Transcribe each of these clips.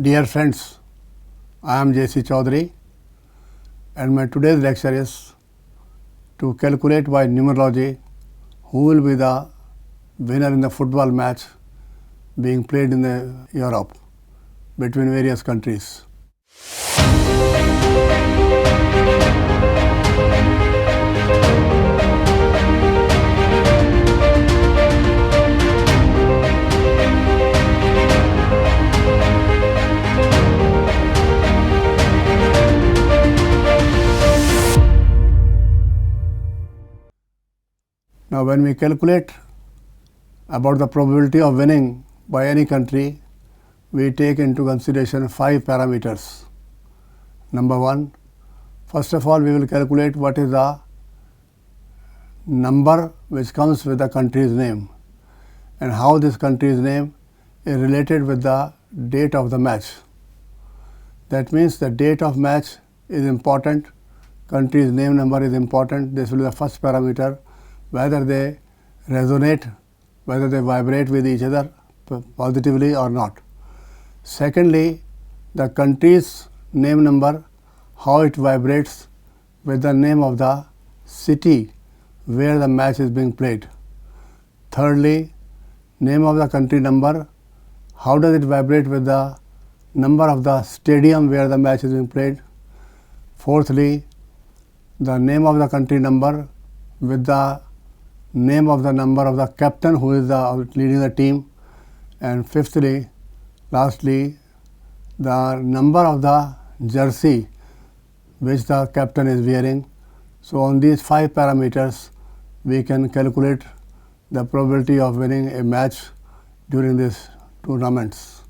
Dear friends, I am J.C. Chaudhary and my today's lecture is to calculate by numerology who will be the winner in the football match being played in Europe between various countries. Now, when we calculate about the probability of winning by any country, we take into consideration 5 parameters. Number 1, first of all, we will calculate what is the number which comes with the country's name and how this country's name is related with the date of the match. That means the date of match is important, country's name number is important. This will be the first parameter, whether they resonate, whether they vibrate with each other positively or not. Secondly, the country's name number, how it vibrates with the name of the city where the match is being played. Thirdly, name of the country number, how does it vibrate with the number of the stadium where the match is being played. Fourthly, the name of the country number with the name of the number of the captain who is leading the team. And fifthly, lastly, the number of the jersey which the captain is wearing. So on these 5 parameters, we can calculate the probability of winning a match during these tournaments.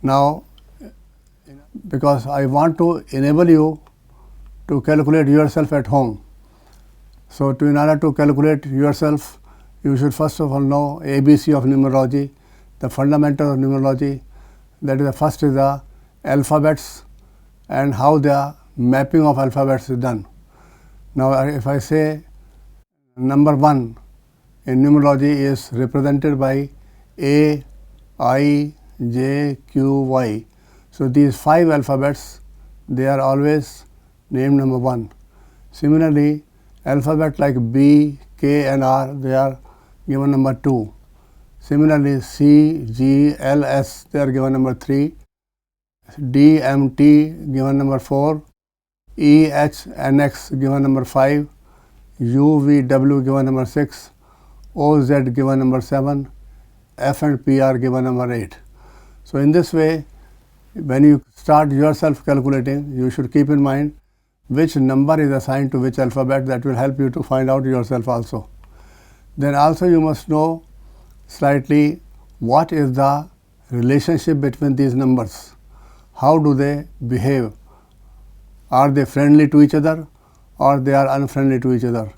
Now, because I want to enable you to calculate yourself at home, so in order to calculate yourself, you should first of all know ABC of numerology, the fundamentals of numerology. That is, the first is the alphabets and how the mapping of alphabets is done. Now, if I say number 1 in numerology is represented by A, I, J, Q, Y. So these 5 alphabets, they are always named number 1. Similarly, alphabet like B, K and R, they are given number 2. Similarly, C, G, L, S, they are given number 3. D, M, T given number 4. E, H, N, X given number 5. U, V, W given number 6. O, Z given number 7. F and P are given number 8. So in this way, when you start yourself calculating, you should keep in mind which number is assigned to which alphabet. That will help you to find out yourself also. Then also you must know slightly what is the relationship between these numbers. How do they behave? Are they friendly to each other or they are unfriendly to each other?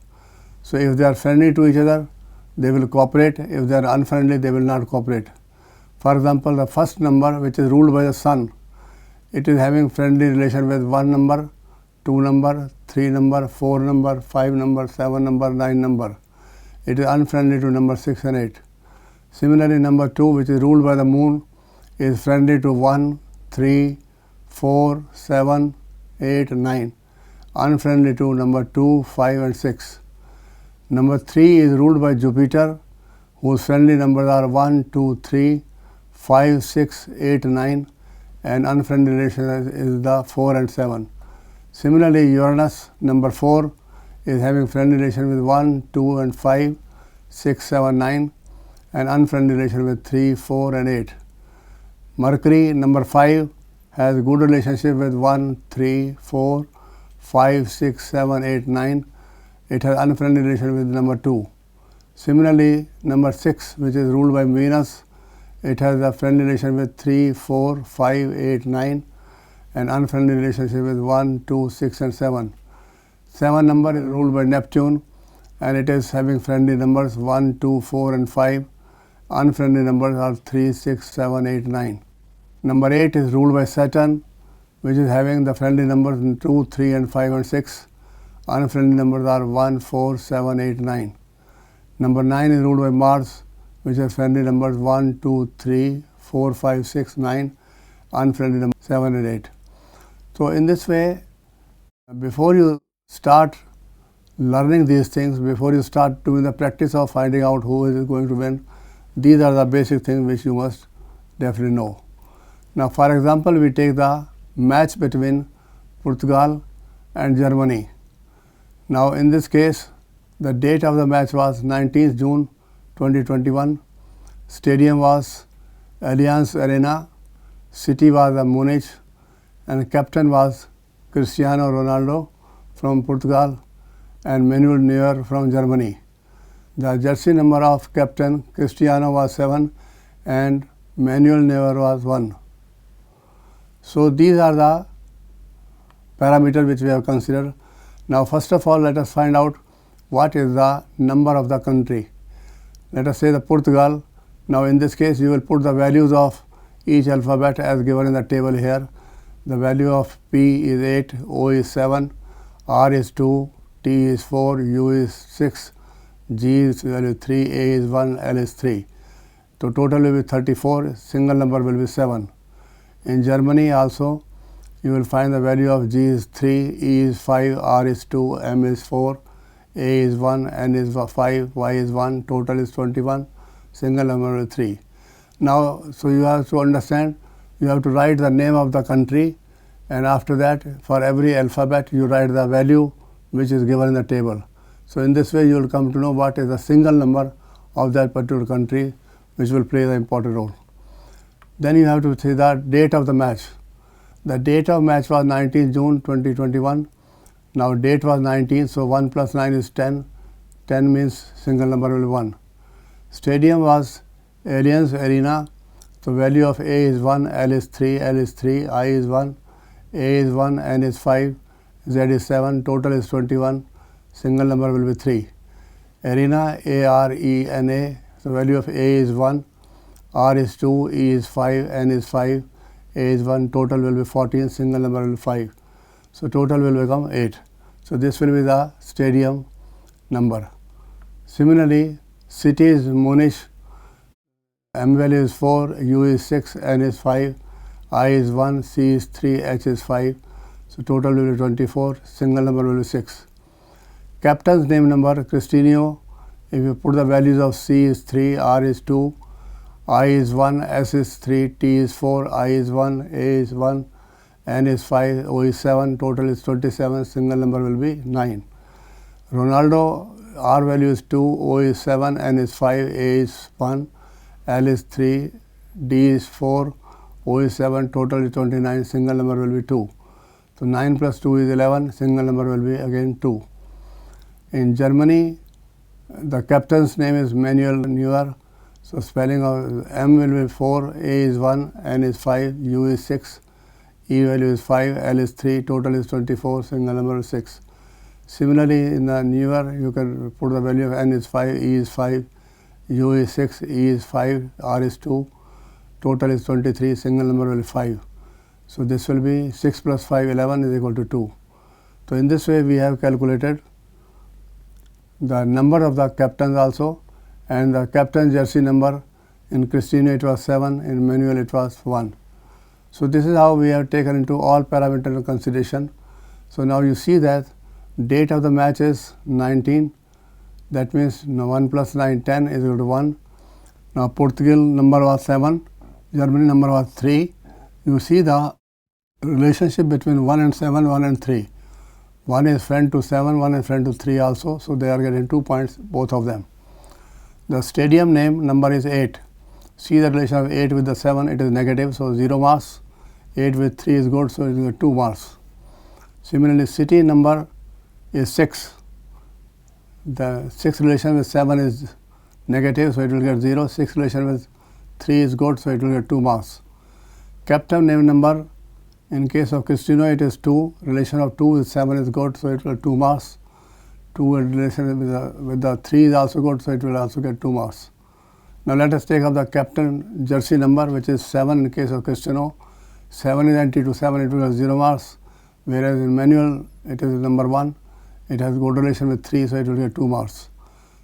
So if they are friendly to each other, they will cooperate. If they are unfriendly, they will not cooperate. For example, the first number, which is ruled by the sun, it is having friendly relation with 1 number, 2 number, 3 number, 4 number, 5 number, 7 number, 9 number. It is unfriendly to number 6 and 8. Similarly, number 2, which is ruled by the moon, is friendly to 1, 3, 4, 7, 8, 9. Unfriendly to number 2, 5 and 6. Number 3 is ruled by Jupiter, whose friendly numbers are 1, 2, 3, 5, 6, 8, 9, and unfriendly relation is the 4 and 7. Similarly, Uranus, number 4, is having friendly relation with 1, 2 and 5, 6, 7, 9, and unfriendly relation with 3, 4 and 8. Mercury, number 5, has good relationship with 1, 3, 4, 5, 6, 7, 8, 9. It has unfriendly relation with number 2. Similarly, number 6, which is ruled by Venus, it has a friendly relation with 3, 4, 5, 8, 9, and unfriendly relationship with 1, 2, 6 and 7. 7 number is ruled by Neptune and it is having friendly numbers 1, 2, 4 and 5. Unfriendly numbers are 3, 6, 7, 8, 9. Number 8 is ruled by Saturn, which is having the friendly numbers 2, 3 and 5 and 6. Unfriendly numbers are 1, 4, 7, 8, 9. Number 9 is ruled by Mars, which has friendly numbers 1, 2, 3, 4, 5, 6, 9. unfriendly number 7 and 8. So in this way, before you start learning these things, before you start doing the practice of finding out who is going to win, these are the basic things which you must definitely know. Now, for example, we take the match between Portugal and Germany. Now, in this case, the date of the match was 19th June 2021. Stadium was Allianz Arena. City was Munich, and captain was Cristiano Ronaldo from Portugal and Manuel Neuer from Germany. The jersey number of captain Cristiano was 7 and Manuel Neuer was 1. So these are the parameters which we have considered. Now first of all, let us find out what is the number of the country. Let us say the Portugal. Now in this case, you will put the values of each alphabet as given in the table here. The value of P is 8, O is 7, R is 2, T is 4, U is 6, G is value 3, A is 1, L is 3. So total will be 34, single number will be 7. In Germany also, you will find the value of G is 3, E is 5, R is 2, M is 4, A is 1, N is 5, Y is 1, total is 21, single number will be 3. Now, so you have to understand, you have to write the name of the country, and after that, for every alphabet, you write the value which is given in the table. So in this way, you will come to know what is the single number of that particular country which will play the important role. Then you have to say the date of the match. The date of match was 19th June 2021. Now date was 19, so 1 plus 9 is 10. 10 means single number will be 1. Stadium was Allianz Arena. So value of A is 1, L is 3, L is 3, I is 1, A is 1, N is 5, Z is 7, total is 21, single number will be 3. Arena, ARENA, so value of A is 1, R is 2, E is 5, N is 5, A is 1, total will be 14, single number will be 5. So total will become 8. So this will be the stadium number. Similarly, city is Munich, M value is 4, U is 6, N is 5, I is 1, C is 3, H is 5. So total will be 24, single number will be 6. Captain's name number, Cristiano, if you put the values of C is 3, R is 2, I is 1, S is 3, T is 4, I is 1, A is 1, N is 5, O is 7, total is 27, single number will be 9. Ronaldo, R value is 2, O is 7, N is 5, A is 1, L is 3, D is 4, O is 7, total is 29, single number will be 2. So 9 plus 2 is 11, single number will be again 2. In Germany, the captain's name is Manuel Neuer. So spelling of M will be 4, A is 1, N is 5, U is 6, E value is 5, L is 3, total is 24, single number is 6. Similarly, in the Neuer, you can put the value of N is 5, E is 5, U is 6, E is 5, R is 2, total is 23, single number will be 5. So this will be 6 plus 5, 11 is equal to 2. So in this way, we have calculated the number of the captains also, and the captain jersey number. In Cristiano it was 7, in Manuel it was 1. So this is how we have taken into all parameters into consideration. So now you see that date of the match is 19. That means 1 plus 9, 10 is equal to 1. Now Portugal number was 7, Germany number was 3. You see the relationship between 1 and 7, 1 and 3. 1 is friend to 7, 1 is friend to 3 also. So they are getting 2 points, both of them. The stadium name number is 8. See the relation of 8 with the 7, it is negative, so 0 marks. 8 with 3 is good, so it is 2 marks. Similarly, city number is 6. The 6 relation with 7 is negative, so it will get 0. 6 relation with 3 is good, so it will get 2 marks. Captain name number, in case of Cristiano it is 2. Relation of 2 with 7 is good, so it will get 2 marks. 2 relation with the 3 is also good, so it will also get 2 marks. Now let us take up the captain jersey number, which is 7 in case of Cristiano. 7 is anti to 7, it will have 0 marks. Whereas in Manuel, it is number 1. It has good relation with 3, so it will get 2 marks.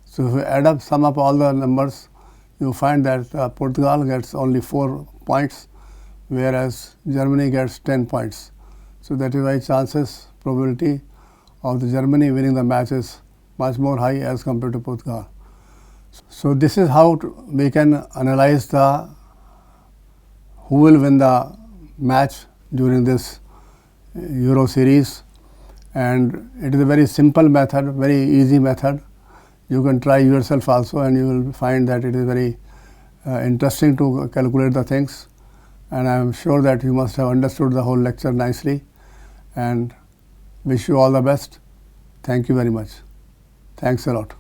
So if you sum up all the numbers, you find that Portugal gets only 4 points, whereas Germany gets 10 points. So that is why probability of the Germany winning the match is much more high as compared to Portugal. So this is how we can analyze the who will win the match during this Euro series, and it is a very simple method, very easy method. You can try yourself also, and you will find that it is very interesting to calculate the things, and I am sure that you must have understood the whole lecture nicely, and wish you all the best. Thank you very much. Thanks a lot.